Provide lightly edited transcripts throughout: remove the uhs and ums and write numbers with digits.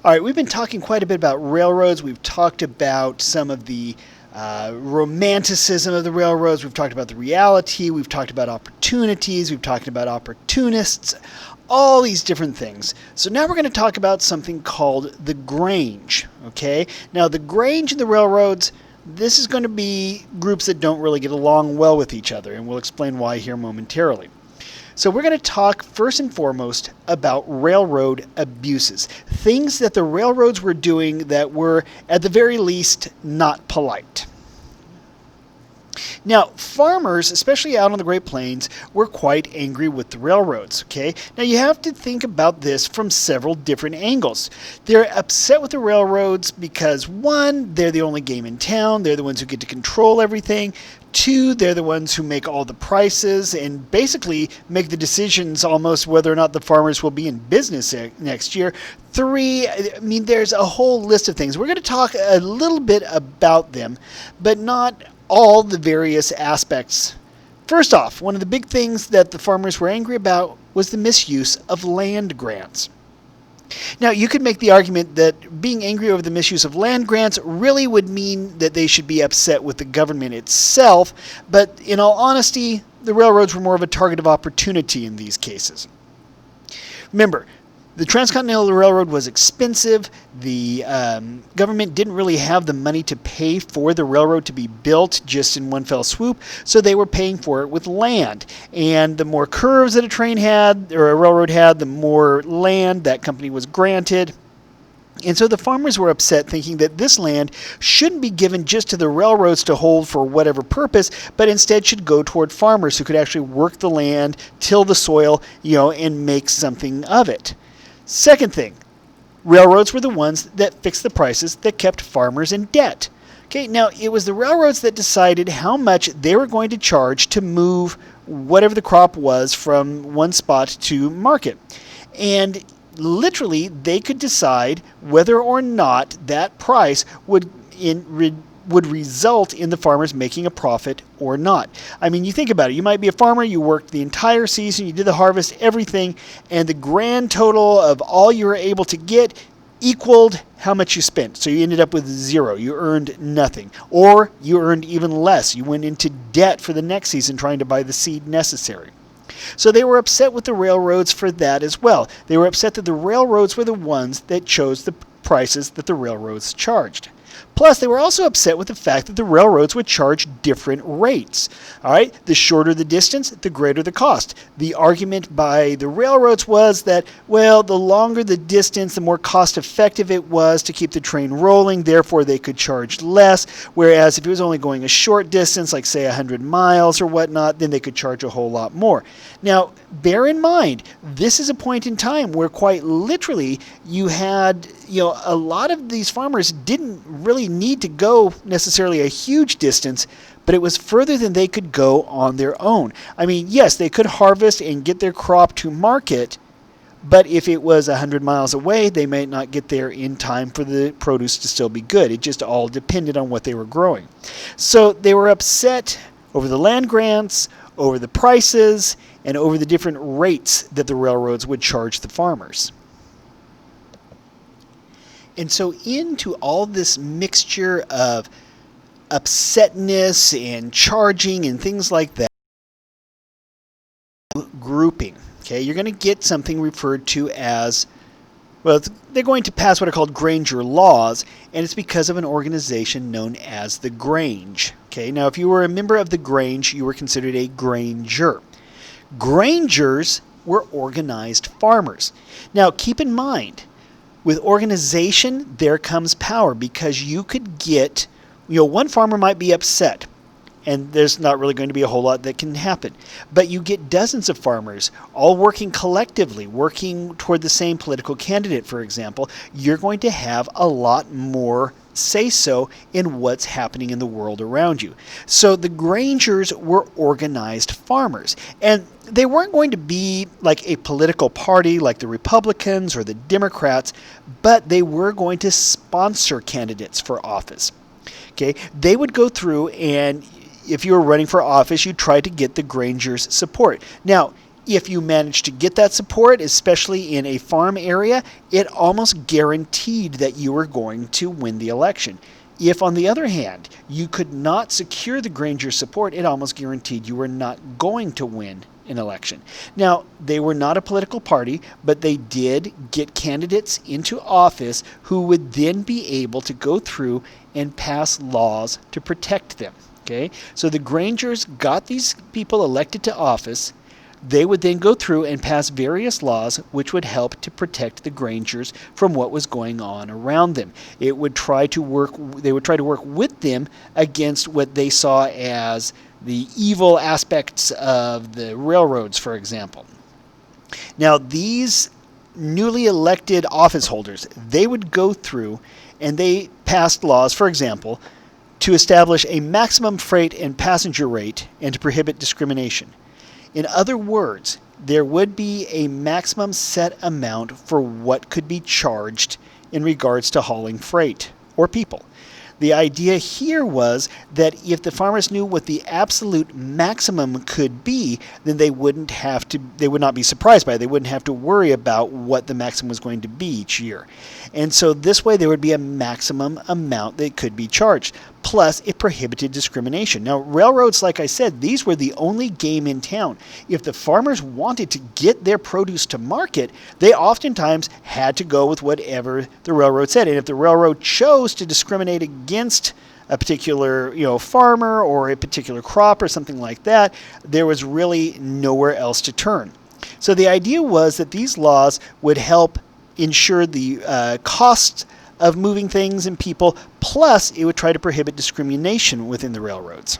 All right, we've been talking quite a bit about railroads. We've talked about some of the romanticism of the railroads. We've talked about the reality. We've talked about opportunities. We've talked about opportunists, all these different things. So now we're going to talk about something called the Grange. Okay? Now, the Grange and the railroads, this is going to be groups that don't really get along well with each other, and we'll explain why here momentarily. So we're going to talk first and foremost about railroad abuses, things that the railroads were doing that were, at the very least, not polite. Now, farmers, especially out on the Great Plains, were quite angry with the railroads, okay? Now, you have to think about this from several different angles. They're upset with the railroads because, one, they're the only game in town. They're the ones who get to control everything. Two, they're the ones who make all the prices and basically make the decisions almost whether or not the farmers will be in business next year. Three, I mean, there's a whole list of things. We're going to talk a little bit about them, but not all the various aspects. First off, one of the big things that the farmers were angry about was the misuse of land grants. Now, you could make the argument that being angry over the misuse of land grants really would mean that they should be upset with the government itself, but in all honesty, the railroads were more of a target of opportunity in these cases. Remember, the Transcontinental Railroad was expensive. The government didn't really have the money to pay for the railroad to be built just in one fell swoop, so they were paying for it with land. And the more curves that a train had, or a railroad had, the more land that company was granted. And so the farmers were upset, thinking that this land shouldn't be given just to the railroads to hold for whatever purpose, but instead should go toward farmers who could actually work the land, till the soil, and make something of it. Second thing, railroads were the ones that fixed the prices that kept farmers in debt. Okay, now it was the railroads that decided how much they were going to charge to move whatever the crop was from one spot to market. And literally, they could decide whether or not that price would result in the farmers making a profit or not. I mean, you think about it. You might be a farmer, you worked the entire season, you did the harvest, everything, and the grand total of all you were able to get equaled how much you spent. So you ended up with zero. You earned nothing. Or you earned even less. You went into debt for the next season trying to buy the seed necessary. So they were upset with the railroads for that as well. They were upset that the railroads were the ones that chose the prices that the railroads charged. Plus, they were also upset with the fact that the railroads would charge different rates. All right, the shorter the distance, the greater the cost. The argument by the railroads was that, well, the longer the distance, the more cost-effective it was to keep the train rolling, therefore they could charge less, whereas if it was only going a short distance, like say 100 miles or whatnot, then they could charge a whole lot more. Now, bear in mind, this is a point in time where quite literally you had, a lot of these farmers didn't really need to go necessarily a huge distance, but it was further than they could go on their own. I mean, yes, they could harvest and get their crop to market, but if it was 100 miles away, they might not get there in time for the produce to still be good. It just all depended on what they were growing. So they were upset over the land grants, over the prices, and over the different rates that the railroads would charge the farmers. And so into all this mixture of upsetness and charging and things like that, grouping. Okay, you're going to get something referred to as, well, they're going to pass what are called Granger laws, and it's because of an organization known as the Grange. Okay, now if you were a member of the Grange, you were considered a Granger. Grangers were organized farmers. Now keep in mind, with organization, there comes power, because you could get, one farmer might be upset, and there's not really going to be a whole lot that can happen. But you get dozens of farmers all working collectively, working toward the same political candidate, for example. You're going to have a lot more say-so in what's happening in the world around you. So the Grangers were organized farmers. And they weren't going to be like a political party like the Republicans or the Democrats, but they were going to sponsor candidates for office. Okay, they would go through, and if you were running for office, you tried to get the Grangers' support. Now, If you managed to get that support, especially in a farm area, it almost guaranteed that you were going to win the election. If, on the other hand, you could not secure the Granger support, it almost guaranteed you were not going to win an election. Now, they were not a political party, but they did get candidates into office who would then be able to go through and pass laws to protect them. Okay? So the Grangers got these people elected to office. They would then go through and pass various laws which would help to protect the Grangers from what was going on around them. They would try to work with them against what they saw as the evil aspects of the railroads, for example. Now, these newly elected office holders, they would go through and they passed laws, for example, to establish a maximum freight and passenger rate and to prohibit discrimination. In other words, there would be a maximum set amount for what could be charged in regards to hauling freight or people. The idea here was that if the farmers knew what the absolute maximum could be, then they would not be surprised by it. They wouldn't have to worry about what the maximum was going to be each year. And so this way there would be a maximum amount that could be charged. Plus, it prohibited discrimination. Now, railroads, like I said, these were the only game in town. If the farmers wanted to get their produce to market, they oftentimes had to go with whatever the railroad said. And if the railroad chose to discriminate against a particular, farmer or a particular crop or something like that, there was really nowhere else to turn. So the idea was that these laws would help ensure the costs of moving things and people, plus it would try to prohibit discrimination within the railroads.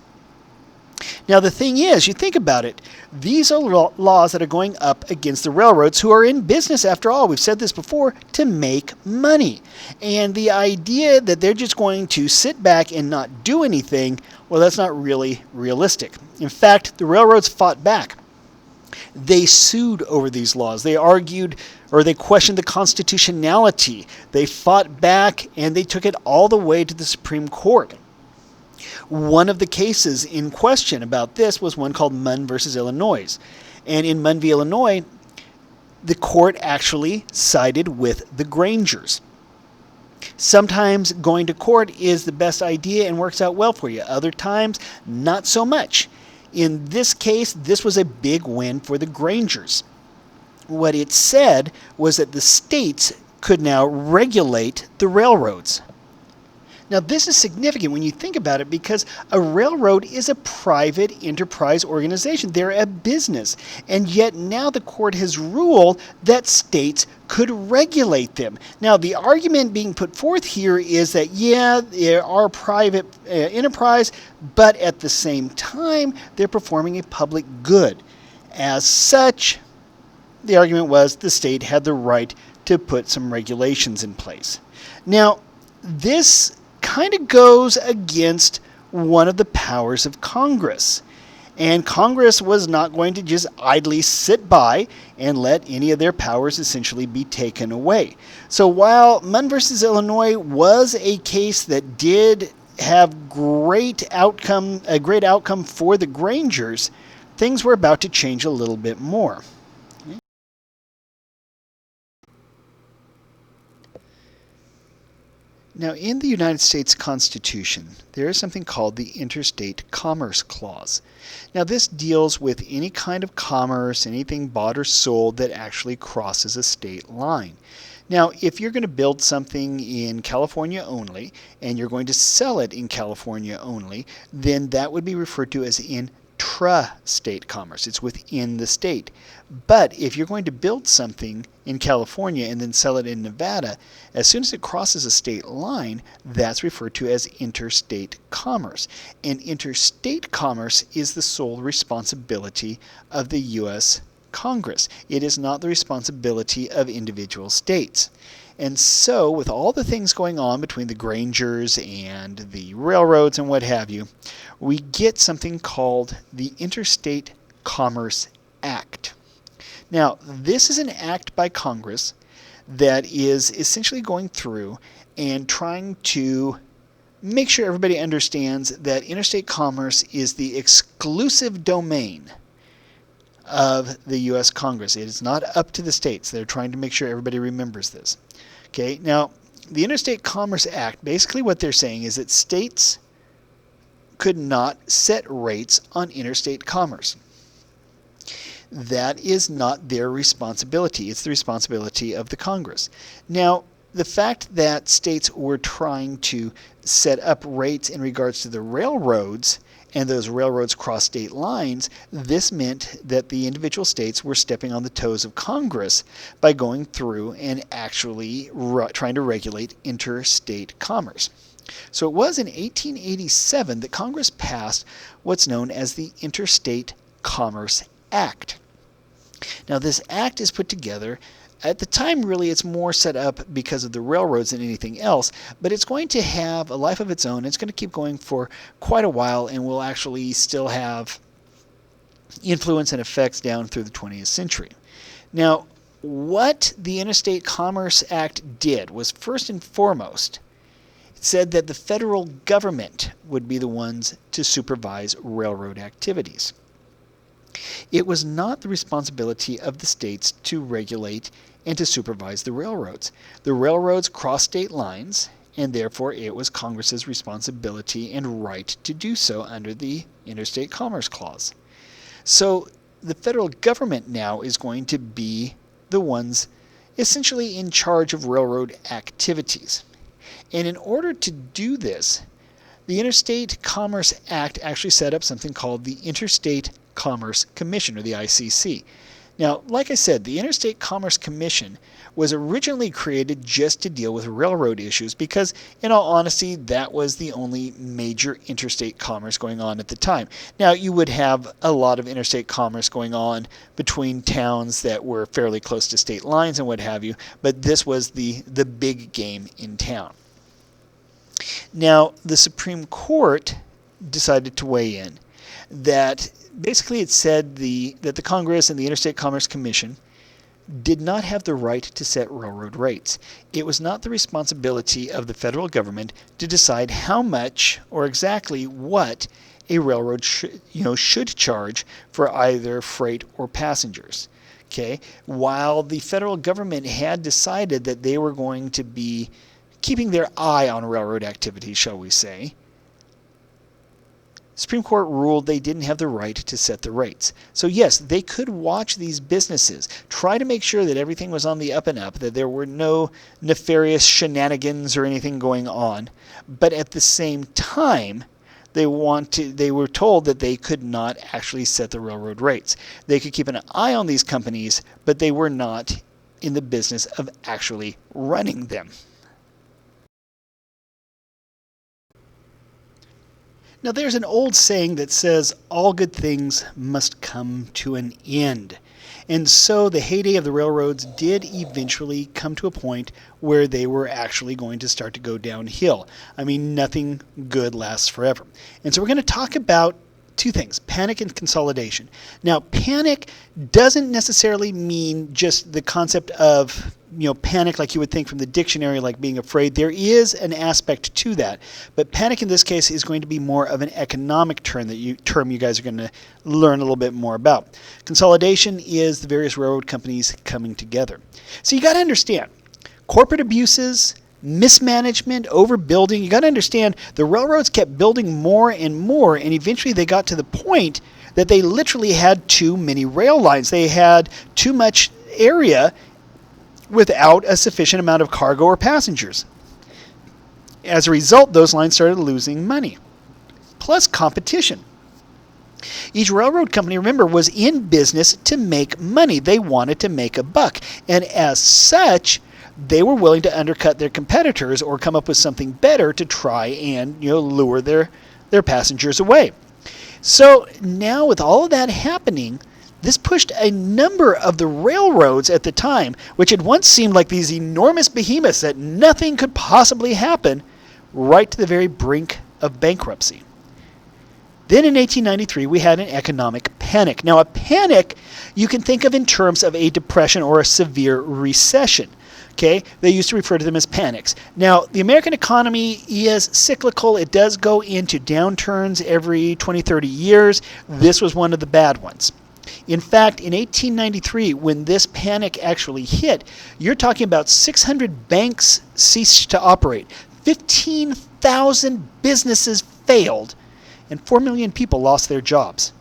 Now the thing is, you think about it, these are laws that are going up against the railroads, who are in business, after all, we've said this before, to make money. And the idea that they're just going to sit back and not do anything, well, that's not really realistic. In fact, the railroads fought back. They sued over these laws. They argued, or they questioned the constitutionality. They fought back, and they took it all the way to the Supreme Court. One of the cases in question about this was one called Munn versus Illinois. And in Munn v. Illinois, the court actually sided with the Grangers. Sometimes going to court is the best idea and works out well for you. Other times, not so much. In this case, this was a big win for the Grangers. What it said was that the states could now regulate the railroads. Now, this is significant when you think about it, because a railroad is a private enterprise organization. They're a business. And yet now the court has ruled that states could regulate them. Now, the argument being put forth here is that, yeah, they are private enterprise, but at the same time, they're performing a public good. As such, the argument was the state had the right to put some regulations in place. Now, this kind of goes against one of the powers of Congress. And Congress was not going to just idly sit by and let any of their powers essentially be taken away. So while Munn versus Illinois was a case that did have a great outcome for the Grangers, things were about to change a little bit more. Now, in the United States Constitution, there is something called the Interstate Commerce Clause. Now, this deals with any kind of commerce, anything bought or sold that actually crosses a state line. Now, if you're going to build something in California only, and you're going to sell it in California only, then that would be referred to as intra-state commerce. It's within the state. But if you're going to build something in California and then sell it in Nevada, as soon as it crosses a state line, that's referred to as interstate commerce. And interstate commerce is the sole responsibility of the U.S. Congress. It is not the responsibility of individual states. And so, with all the things going on between the Grangers and the railroads and what have you, we get something called the Interstate Commerce Act. Now, this is an act by Congress that is essentially going through and trying to make sure everybody understands that interstate commerce is the exclusive domain of the U.S. Congress. It is not up to the states. They're trying to make sure everybody remembers this. Okay, now the Interstate Commerce Act, basically what they're saying is that states could not set rates on interstate commerce. That is not their responsibility. It's the responsibility of the Congress. Now, the fact that states were trying to set up rates in regards to the railroads, and those railroads cross state lines, this meant that the individual states were stepping on the toes of Congress by going through and actually trying to regulate interstate commerce. So it was in 1887 that Congress passed what's known as the Interstate Commerce Act. Now, this act is put together. At the time, really, it's more set up because of the railroads than anything else, but it's going to have a life of its own. It's going to keep going for quite a while and will actually still have influence and effects down through the 20th century. Now, what the Interstate Commerce Act did was, first and foremost, it said that the federal government would be the ones to supervise railroad activities. It was not the responsibility of the states to regulate and to supervise the railroads. The railroads crossed state lines, and therefore it was Congress's responsibility and right to do so under the Interstate Commerce Clause. So the federal government now is going to be the ones essentially in charge of railroad activities. And in order to do this, the Interstate Commerce Act actually set up something called the Interstate Commerce Commission, or the ICC. Now, like I said, the Interstate Commerce Commission was originally created just to deal with railroad issues because, in all honesty, that was the only major interstate commerce going on at the time. Now, you would have a lot of interstate commerce going on between towns that were fairly close to state lines and what have you, but this was the big game in town. Now, the Supreme Court decided to weigh in that basically it said that the Congress and the Interstate Commerce Commission did not have the right to set railroad rates. It was not the responsibility of the federal government to decide how much or exactly what a railroad should charge for either freight or passengers. Okay, while the federal government had decided that they were going to be keeping their eye on railroad activities, shall we say, Supreme Court ruled they didn't have the right to set the rates. So yes, they could watch these businesses, try to make sure that everything was on the up and up, that there were no nefarious shenanigans or anything going on. But at the same time, they were told that they could not actually set the railroad rates. They could keep an eye on these companies, but they were not in the business of actually running them. Now, there's an old saying that says, all good things must come to an end. And so the heyday of the railroads did eventually come to a point where they were actually going to start to go downhill. I mean, nothing good lasts forever. And so we're going to talk about two things, panic and consolidation. Now, panic doesn't necessarily mean just the concept of, panic like you would think from the dictionary, like being afraid. There is an aspect to that. But panic in this case is going to be more of an economic term you guys are going to learn a little bit more about. Consolidation is the various railroad companies coming together. So you got to understand, corporate abuses, mismanagement, overbuilding. You got to understand the railroads kept building more and more, and eventually they got to the point that they literally had too many rail lines. They had too much area without a sufficient amount of cargo or passengers. As a result, those lines started losing money. Plus competition. Each railroad company, remember, was in business to make money. They wanted to make a buck. And as such, they were willing to undercut their competitors or come up with something better to try and lure their passengers away. So now with all of that happening, this pushed a number of the railroads at the time, which had once seemed like these enormous behemoths that nothing could possibly happen, right to the very brink of bankruptcy. Then in 1893, we had an economic panic. Now, a panic you can think of in terms of a depression or a severe recession. Okay, they used to refer to them as panics. Now, the American economy is cyclical. It does go into downturns every 20, 30 years. This was one of the bad ones. In fact, in 1893, when this panic actually hit, you're talking about 600 banks ceased to operate, 15,000 businesses failed, and 4 million people lost their jobs.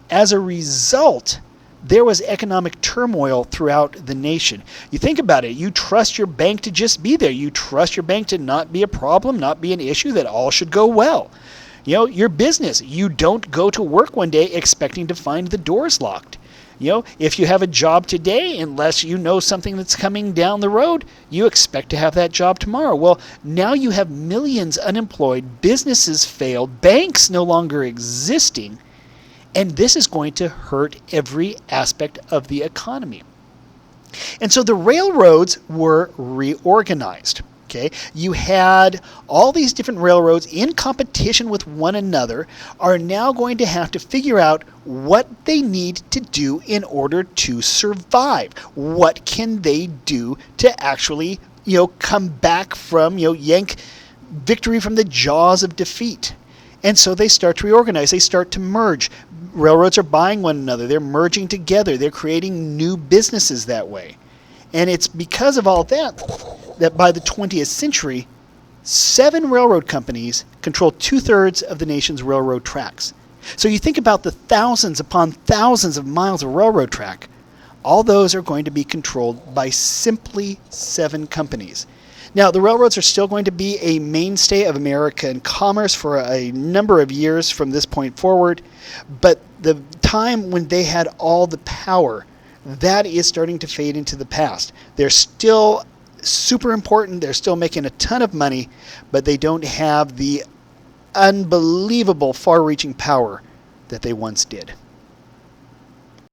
As a result, there was economic turmoil throughout the nation. You think about it, you trust your bank to just be there. You trust your bank to not be a problem, not be an issue, that all should go well. Your business, you don't go to work one day expecting to find the doors locked. If you have a job today, unless you know something that's coming down the road, you expect to have that job tomorrow. Well, now you have millions unemployed, businesses failed, banks no longer existing, and this is going to hurt every aspect of the economy. And so the railroads were reorganized. Okay, you had all these different railroads in competition with one another are now going to have to figure out what they need to do in order to survive. What can they do to actually, come back from, yank victory from the jaws of defeat? And so they start to reorganize. They start to merge. Railroads are buying one another. They're merging together. They're creating new businesses that way. And it's because of all that by the 20th century, 7 railroad companies control 2/3 of the nation's railroad tracks. So you think about the thousands upon thousands of miles of railroad track, all those are going to be controlled by simply 7 companies. Now, the railroads are still going to be a mainstay of American commerce for a number of years from this point forward, but the time when they had all the power, that is starting to fade into the past. They're still super important. They're still making a ton of money, but they don't have the unbelievable far-reaching power that they once did.